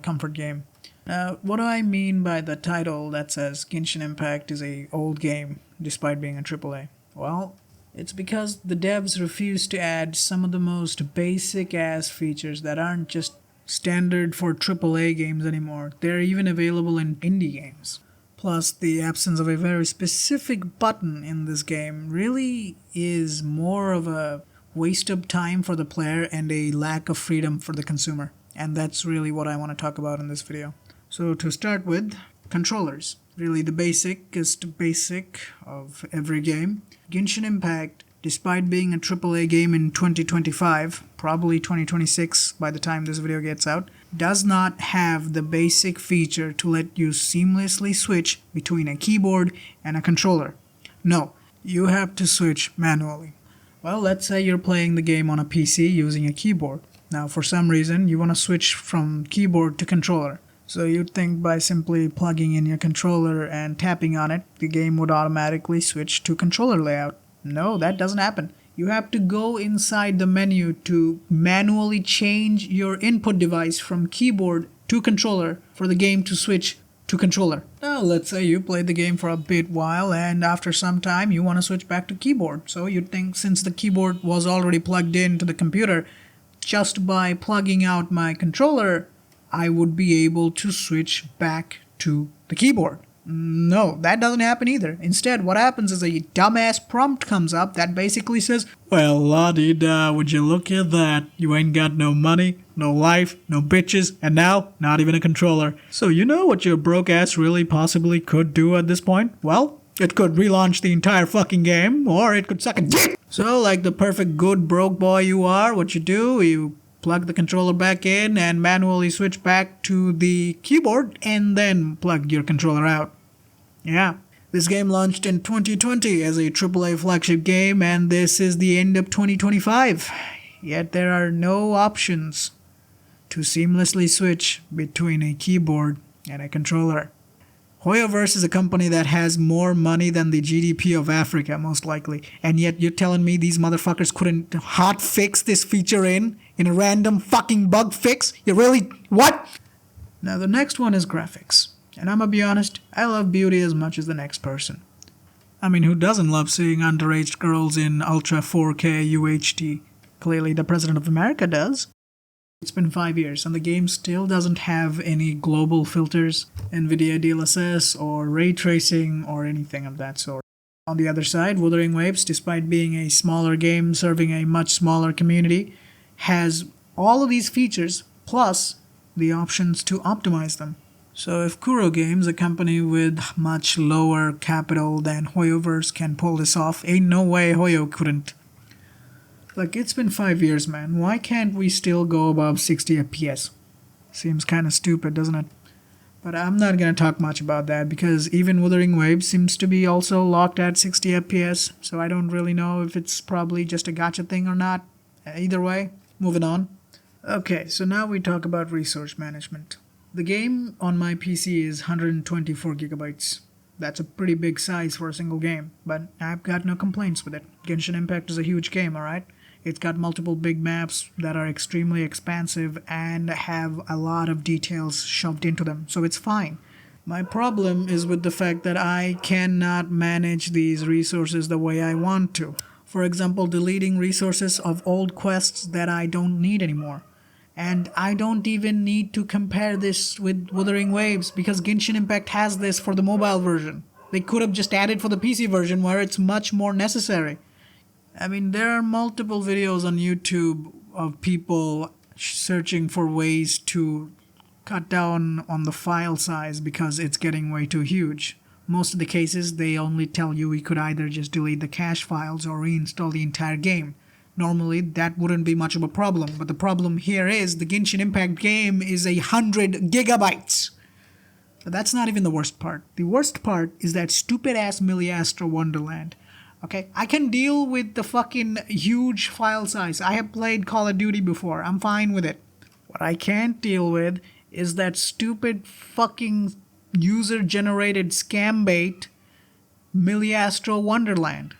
comfort game. What do I mean by the title that says Genshin Impact is a old game despite being a AAA? Well, it's because the devs refuse to add some of the most basic ass features that aren't just standard for AAA games anymore. They're even available in indie games. Plus, the absence of a very specific button in this game really is more of a waste of time for the player and a lack of freedom for the consumer. And that's really what I want to talk about in this video. So to start with, controllers. Really the basicest basic of every game. Genshin Impact, despite being a AAA game in 2025, probably 2026 by the time this video gets out, does not have the basic feature to let you seamlessly switch between a keyboard and a controller. No, you have to switch manually. Well, let's say you're playing the game on a PC using a keyboard. Now, for some reason, you want to switch from keyboard to controller. So you'd think by simply plugging in your controller and tapping on it, the game would automatically switch to controller layout. No, that doesn't happen. You have to go inside the menu to manually change your input device from keyboard to controller for the game to switch to controller. Now, let's say you played the game for a bit while and after some time you want to switch back to keyboard. So you'd think since the keyboard was already plugged into the computer, just by plugging out my controller, I would be able to switch back to the keyboard. No, that doesn't happen either. Instead, what happens is a dumbass prompt comes up that basically says, "Well, la-di-da, would you look at that? You ain't got no money, no life, no bitches, and now, not even a controller. So you know what your broke ass really possibly could do at this point? Well, it could relaunch the entire fucking game, or it could suck a dick." So, like the perfect good broke boy you are, what you do, you plug the controller back in and manually switch back to the keyboard and then plug your controller out. Yeah, this game launched in 2020 as a AAA flagship game and this is the end of 2025. Yet there are no options to seamlessly switch between a keyboard and a controller. Hoyoverse is a company that has more money than the GDP of Africa, most likely. And yet you're telling me these motherfuckers couldn't hot fix this feature in a random fucking bug fix? You really... what? Now the next one is graphics. And I'm gonna be honest, I love beauty as much as the next person. I mean, who doesn't love seeing underage girls in Ultra 4K UHD? Clearly the President of America does. It's been 5 years and the game still doesn't have any global filters, NVIDIA DLSS or ray tracing or anything of that sort. On the other side, Wuthering Waves, despite being a smaller game serving a much smaller community, has all of these features plus the options to optimize them. So if Kuro Games, a company with much lower capital than Hoyoverse, can pull this off, ain't no way Hoyo couldn't. Like, it's been 5 years, man. Why can't we still go above 60 FPS? Seems kind of stupid, doesn't it? But I'm not going to talk much about that because even Wuthering Waves seems to be also locked at 60 FPS, so I don't really know if it's probably just a gacha thing or not. Either way, moving on. Okay, so now we talk about resource management. The game on my PC is 124 gigabytes. That's a pretty big size for a single game, but I've got no complaints with it. Genshin Impact is a huge game, alright? It's got multiple big maps that are extremely expansive and have a lot of details shoved into them, so it's fine. My problem is with the fact that I cannot manage these resources the way I want to. For example, deleting resources of old quests that I don't need anymore. And I don't even need to compare this with Wuthering Waves because Genshin Impact has this for the mobile version. They could have just added for the PC version where it's much more necessary. I mean, there are multiple videos on YouTube of people searching for ways to cut down on the file size because it's getting way too huge. Most of the cases, they only tell you could either just delete the cache files or reinstall the entire game. Normally, that wouldn't be much of a problem, but the problem here is the Genshin Impact game is 100 gigabytes. But that's not even the worst part. The worst part is that stupid-ass Miliastra Wonderland. Okay, I can deal with the fucking huge file size. I have played Call of Duty before. I'm fine with it. What I can't deal with is that stupid fucking user-generated scam bait Miliastra Wonderland.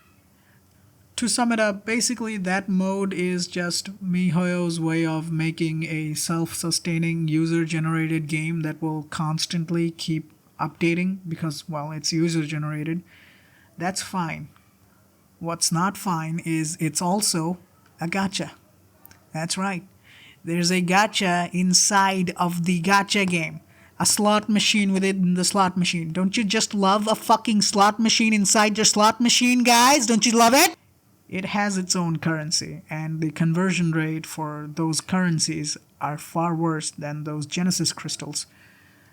To sum it up, basically that mode is just MiHoYo's way of making a self-sustaining user-generated game that will constantly keep updating because, well, it's user-generated. That's fine. What's not fine is it's also a gacha. That's right. There's a gacha inside of the gacha game. A slot machine within the slot machine. Don't you just love a fucking slot machine inside your slot machine, guys? Don't you love it? It has its own currency, and the conversion rate for those currencies are far worse than those Genesis crystals.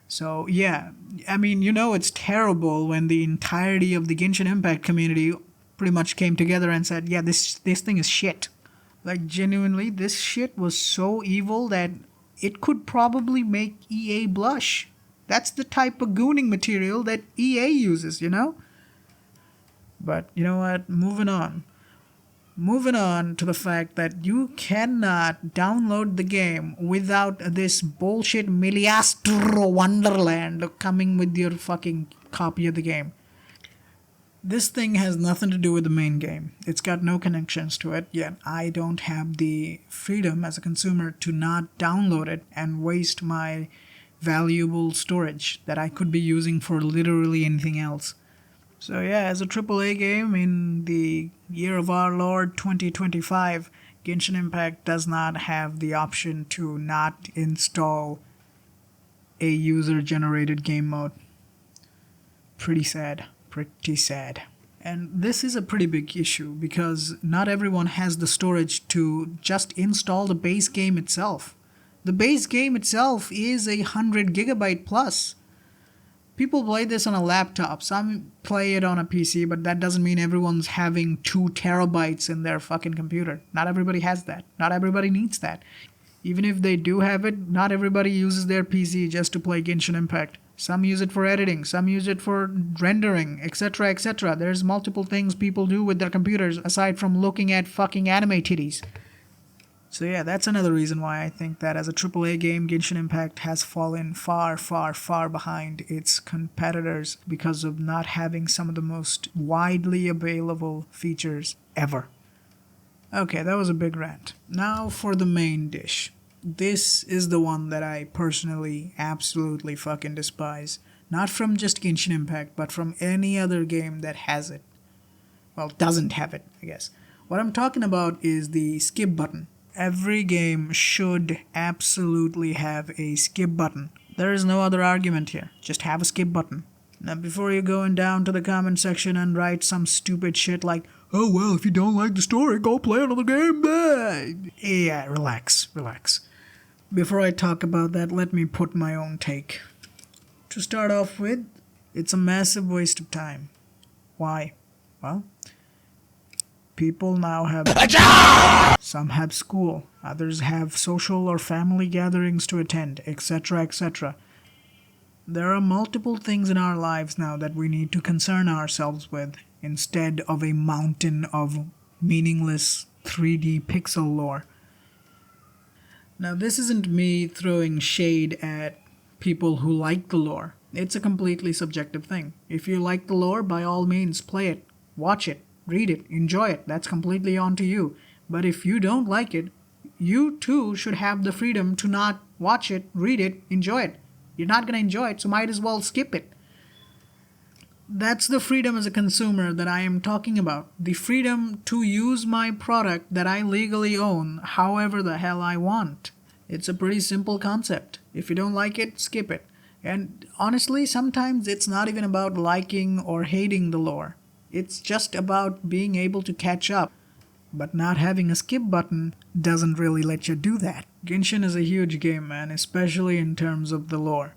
So, yeah, I mean, it's terrible when the entirety of the Genshin Impact community pretty much came together and said, yeah, this thing is shit. Like, genuinely, this shit was so evil that it could probably make EA blush. That's the type of gooning material that EA uses, But, you know what? Moving on. Moving on to the fact that you cannot download the game without this bullshit Miliastro Wonderland coming with your fucking copy of the game. This thing has nothing to do with the main game. It's got no connections to it, yet I don't have the freedom as a consumer to not download it and waste my valuable storage that I could be using for literally anything else. So yeah, as a AAA game in the year of our Lord 2025, Genshin Impact does not have the option to not install a user-generated game mode. Pretty sad. Pretty sad. And this is a pretty big issue because not everyone has the storage to just install the base game itself. The base game itself is 100 gigabyte plus. People play this on a laptop. Some play it on a PC, but that doesn't mean everyone's having 2 terabytes in their fucking computer. Not everybody has that. Not everybody needs that. Even if they do have it, not everybody uses their PC just to play Genshin Impact. Some use it for editing, some use it for rendering, etc., etc. There's multiple things people do with their computers aside from looking at fucking anime titties. So yeah, that's another reason why I think that as a AAA game, Genshin Impact has fallen far, far, far behind its competitors because of not having some of the most widely available features ever. Okay, that was a big rant. Now for the main dish. This is the one that I personally absolutely fucking despise. Not from just Genshin Impact, but from any other game that has it. Well, doesn't have it, I guess. What I'm talking about is the skip button. Every game should absolutely have a skip button. There is no other argument here. Just have a skip button. Now, before you go down to the comment section and write some stupid shit like, oh, well, if you don't like the story, go play another game. Yeah, relax. Before I talk about that, let me put my own take. To start off with, it's a massive waste of time. Why? Well, people now have... Some have school, others have social or family gatherings to attend, etc., etc. There are multiple things in our lives now that we need to concern ourselves with instead of a mountain of meaningless 3D pixel lore. Now, this isn't me throwing shade at people who like the lore. It's a completely subjective thing. If you like the lore, by all means, play it, watch it, read it, enjoy it. That's completely on to you. But if you don't like it, you too should have the freedom to not watch it, read it, enjoy it. You're not going to enjoy it, so might as well skip it. That's the freedom as a consumer that I am talking about. The freedom to use my product that I legally own however the hell I want. It's a pretty simple concept. If you don't like it, skip it. And honestly, sometimes it's not even about liking or hating the lore. It's just about being able to catch up. But not having a skip button doesn't really let you do that. Genshin is a huge game, man, especially in terms of the lore.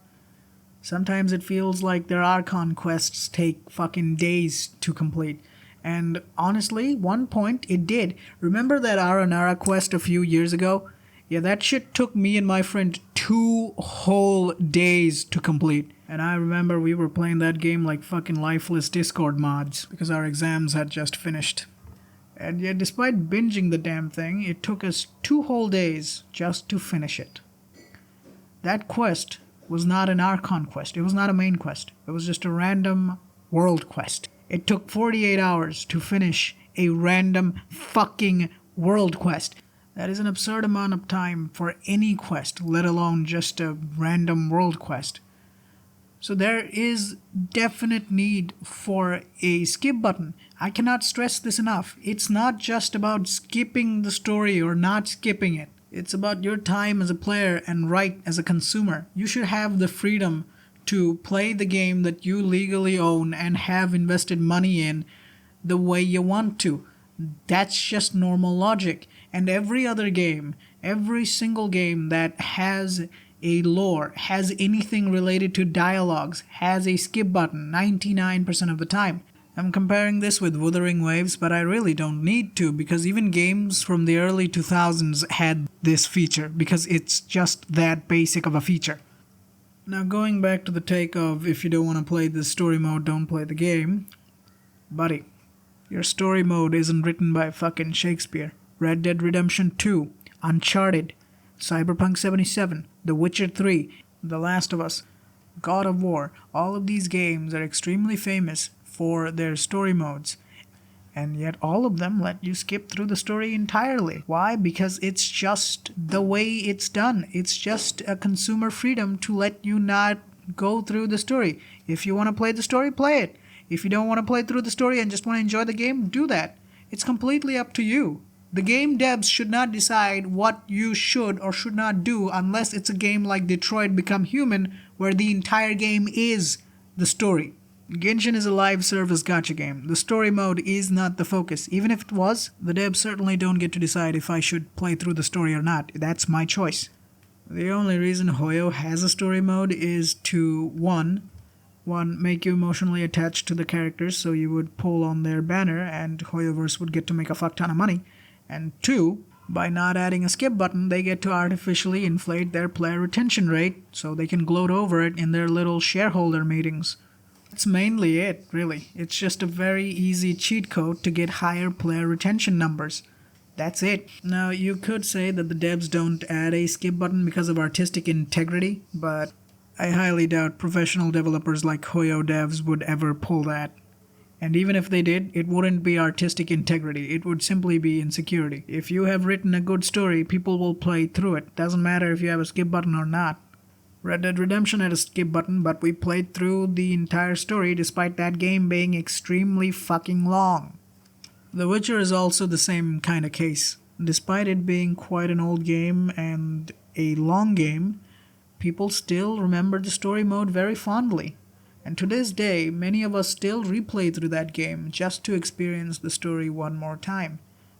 Sometimes it feels like their Archon quests take fucking days to complete. And honestly, one point it did. Remember that Aranara quest a few years ago? Yeah, that shit took me and my friend 2 whole days to complete. And I remember we were playing that game like fucking lifeless Discord mods because our exams had just finished. And yet, despite binging the damn thing, it took us 2 whole days just to finish it. That quest was not an Archon quest. It was not a main quest. It was just a random world quest. It took 48 hours to finish a random fucking world quest. That is an absurd amount of time for any quest, let alone just a random world quest. So there is definite need for a skip button. I cannot stress this enough. It's not just about skipping the story or not skipping it. It's about your time as a player and right as a consumer. You should have the freedom to play the game that you legally own and have invested money in the way you want to. That's just normal logic. And every other game, every single game that has a lore, has anything related to dialogues, has a skip button 99% of the time. I'm comparing this with Wuthering Waves, but I really don't need to because even games from the early 2000s had this feature because it's just that basic of a feature. Now going back to the take of if you don't want to play the story mode, don't play the game. Buddy, your story mode isn't written by fucking Shakespeare. Red Dead Redemption 2, Uncharted, Cyberpunk 77, The Witcher 3, The Last of Us, God of War, all of these games are extremely famous for their story modes. And yet all of them let you skip through the story entirely. Why? Because it's just the way it's done. It's just a consumer freedom to let you not go through the story. If you want to play the story, play it. If you don't want to play through the story and just want to enjoy the game, do that. It's completely up to you. The game devs should not decide what you should or should not do unless it's a game like Detroit Become Human where the entire game is the story. Genshin is a live service gacha game. The story mode is not the focus. Even if it was, the devs certainly don't get to decide if I should play through the story or not. That's my choice. The only reason Hoyo has a story mode is to, one, make you emotionally attached to the characters so you would pull on their banner and Hoyoverse would get to make a fuck ton of money. And two, by not adding a skip button, they get to artificially inflate their player retention rate so they can gloat over it in their little shareholder meetings. That's mainly it, really. It's just a very easy cheat code to get higher player retention numbers. That's it. Now, you could say that the devs don't add a skip button because of artistic integrity, but I highly doubt professional developers like Hoyo devs would ever pull that. And even if they did, it wouldn't be artistic integrity, it would simply be insecurity. If you have written a good story, people will play through it. Doesn't matter if you have a skip button or not. Red Dead Redemption had a skip button, but we played through the entire story despite that game being extremely fucking long. The Witcher is also the same kind of case. Despite it being quite an old game and a long game, people still remember the story mode very fondly. And to this day, many of us still replay through that game just to experience the story one more time.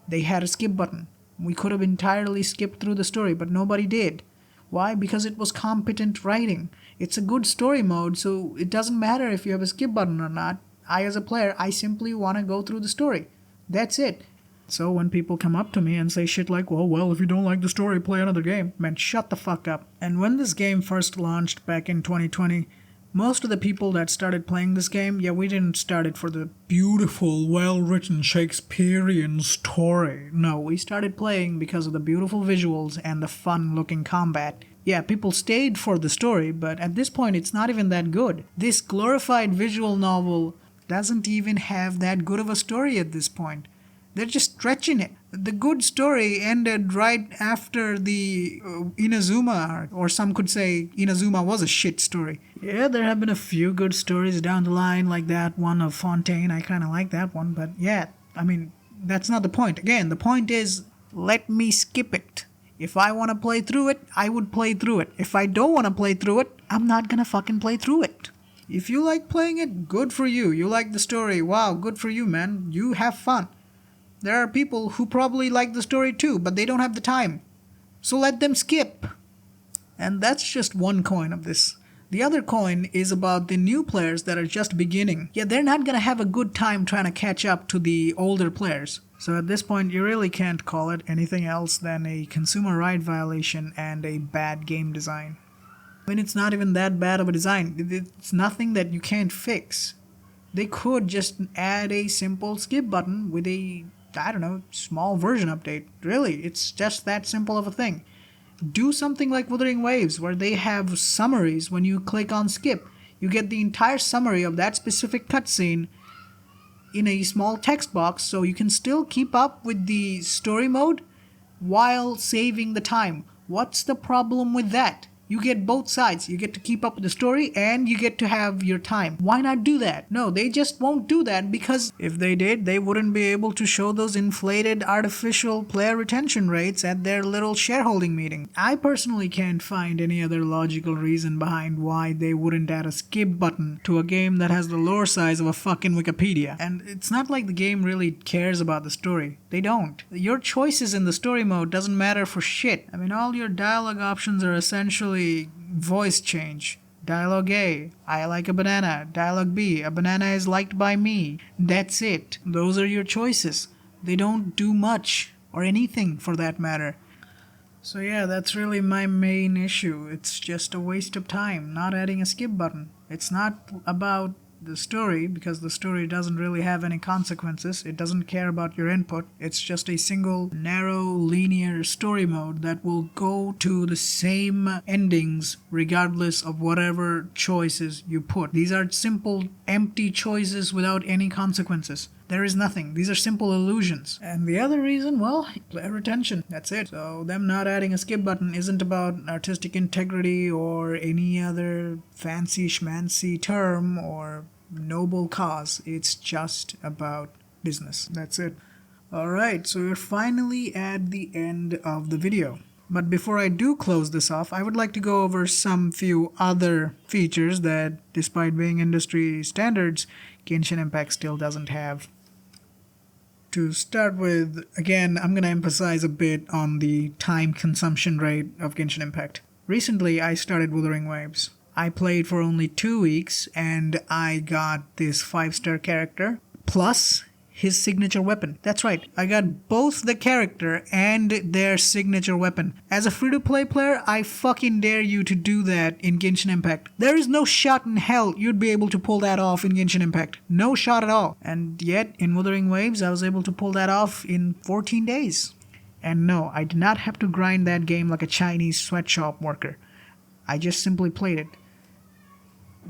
They had a skip button. We could have entirely skipped through the story, but nobody did. Why? Because it was competent writing. It's a good story mode, so it doesn't matter if you have a skip button or not. I, as a player, I simply want to go through the story. That's it. So when people come up to me and say shit like, well, if you don't like the story, play another game, man, shut the fuck up. And when this game first launched back in 2020, most of the people that started playing this game, we didn't start it for the beautiful, well-written Shakespearean story. No, we started playing because of the beautiful visuals and the fun-looking combat. Yeah, people stayed for the story, but at this point it's not even that good. This glorified visual novel doesn't even have that good of a story at this point. They're just stretching it. The good story ended right after the Inazuma arc, or some could say Inazuma was a shit story. Yeah, there have been a few good stories down the line, like that one of Fontaine. I kind of like that one, but that's not the point. Again, the point is, let me skip it. If I want to play through it, I would play through it. If I don't want to play through it, I'm not gonna fucking play through it. If you like playing it, good for you. You like the story, wow, good for you, man. You have fun. There are people who probably like the story too, but they don't have the time. So let them skip. And that's just one coin of this. The other coin is about the new players that are just beginning. Yeah, they're not gonna have a good time trying to catch up to the older players. So at this point, you really can't call it anything else than a consumer right violation and a bad game design. I mean, it's not even that bad of a design. It's nothing that you can't fix. They could just add a simple skip button with a small version update. Really, it's just that simple of a thing. Do something like Wuthering Waves, where they have summaries when you click on skip. You get the entire summary of that specific cutscene in a small text box so you can still keep up with the story mode while saving the time. What's the problem with that? You get both sides. You get to keep up with the story and you get to have your time. Why not do that? No, they just won't do that because if they did, they wouldn't be able to show those inflated artificial player retention rates at their little shareholding meeting. I personally can't find any other logical reason behind why they wouldn't add a skip button to a game that has the lore size of a fucking Wikipedia. And it's not like the game really cares about the story. They don't. Your choices in the story mode doesn't matter for shit. I mean, all your dialogue options are essentially voice change. Dialogue A, I like a banana. Dialogue B, a banana is liked by me. That's it. Those are your choices. They don't do much, or anything for that matter. So yeah, that's really my main issue. It's just a waste of time, not adding a skip button. It's not about the story, because the story doesn't really have any consequences. It doesn't care about your input. It's just a single, narrow, linear story mode that will go to the same endings regardless of whatever choices you put. These are simple, empty choices without any consequences. There is nothing. These are simple illusions. And the other reason, well, player retention. That's it. So them not adding a skip button isn't about artistic integrity or any other fancy schmancy term or noble cause. It's just about business. That's it. Alright, so we're finally at the end of the video. But before I do close this off, I would like to go over some few other features that, despite being industry standards, Genshin Impact still doesn't have. To start with, again, I'm going to emphasize a bit on the time consumption rate of Genshin Impact. Recently, I started Wuthering Waves. I played for only 2 weeks, and I got this 5-star character, plus his signature weapon. That's right, I got both the character and their signature weapon. As a free-to-play player, I fucking dare you to do that in Genshin Impact. There is no shot in hell you'd be able to pull that off in Genshin Impact. No shot at all. And yet, in Wuthering Waves, I was able to pull that off in 14 days. And no, I did not have to grind that game like a Chinese sweatshop worker. I just simply played it.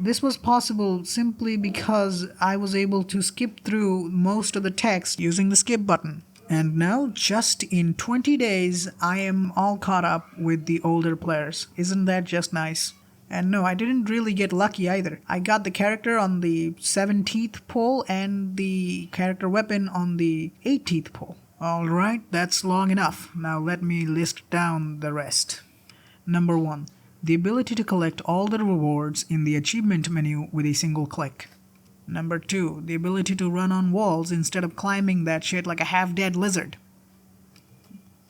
This was possible simply because I was able to skip through most of the text using the skip button. And now, just in 20 days, I am all caught up with the older players. Isn't that just nice? And no, I didn't really get lucky either. I got the character on the 17th pull and the character weapon on the 18th pull. Alright, that's long enough. Now let me list down the rest. Number 1. The ability to collect all the rewards in the achievement menu with a single click. Number 2. The ability to run on walls instead of climbing that shit like a half-dead lizard.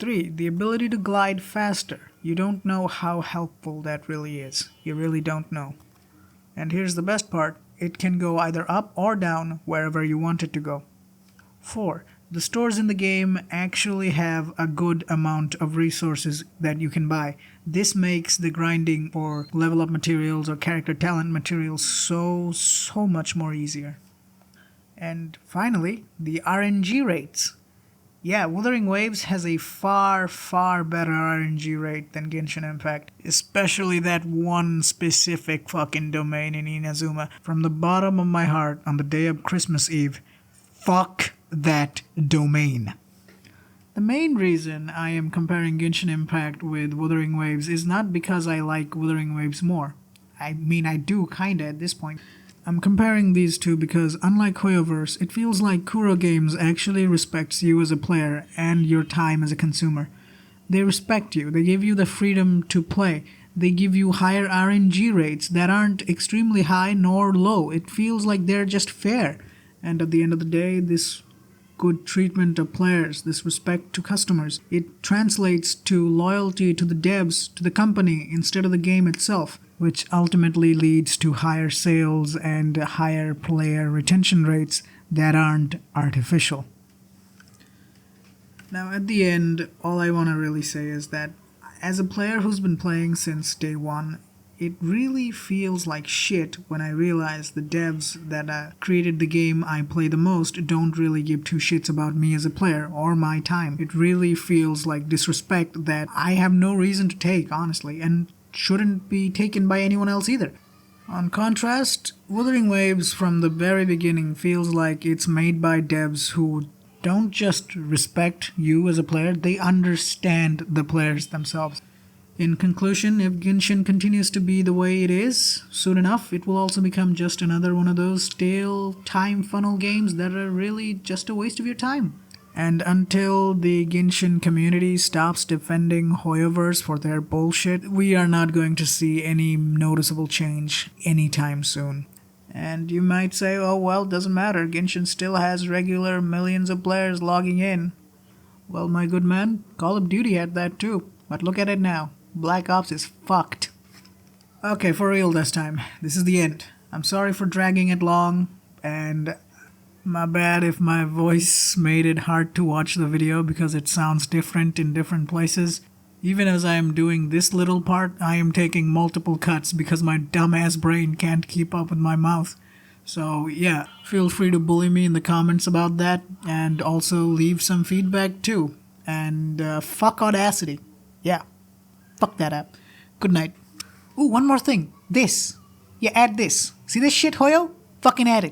3. The ability to glide faster. You don't know how helpful that really is. You really don't know. And here's the best part. It can go either up or down wherever you want it to go. 4. The stores in the game actually have a good amount of resources that you can buy. This makes the grinding for level up materials or character talent materials so much more easier. And finally, the RNG rates. Yeah, Wuthering Waves has a far better RNG rate than Genshin Impact. Especially that one specific fucking domain in Inazuma. From the bottom of my heart, on the day of Christmas Eve, fuck that domain. The main reason I am comparing Genshin Impact with Wuthering Waves is not because I like Wuthering Waves more. I mean, I do kinda at this point. I'm comparing these two because, unlike Hoyoverse, it feels like Kuro Games actually respects you as a player and your time as a consumer. They respect you, they give you the freedom to play, they give you higher RNG rates that aren't extremely high nor low. It feels like they're just fair. And at the end of the day, this good treatment of players, this respect to customers, it translates to loyalty to the devs, to the company, instead of the game itself, which ultimately leads to higher sales and higher player retention rates that aren't artificial. Now at the end, all I want to really say is that as a player who's been playing since day one, it really feels like shit when I realize the devs that created the game I play the most don't really give two shits about me as a player or my time. It really feels like disrespect that I have no reason to take, honestly, and shouldn't be taken by anyone else either. On contrast, Wuthering Waves from the very beginning feels like it's made by devs who don't just respect you as a player, they understand the players themselves. In conclusion, if Genshin continues to be the way it is, soon enough it will also become just another one of those stale time funnel games that are really just a waste of your time. And until the Genshin community stops defending Hoyoverse for their bullshit, we are not going to see any noticeable change anytime soon. And you might say, oh well, doesn't matter, Genshin still has regular millions of players logging in. Well, my good man, Call of Duty had that too, but look at it now. Black Ops is fucked. Okay, for real this time. This is the end. I'm sorry for dragging it long, and my bad if my voice made it hard to watch the video because it sounds different in different places. Even as I am doing this little part, I am taking multiple cuts because my dumbass brain can't keep up with my mouth. So yeah, feel free to bully me in the comments about that, and also leave some feedback too. And fuck Audacity. Yeah, fuck that app. Good night. Ooh, one more thing. This. Yeah, add this. See this shit, Hoyo? Fucking add it.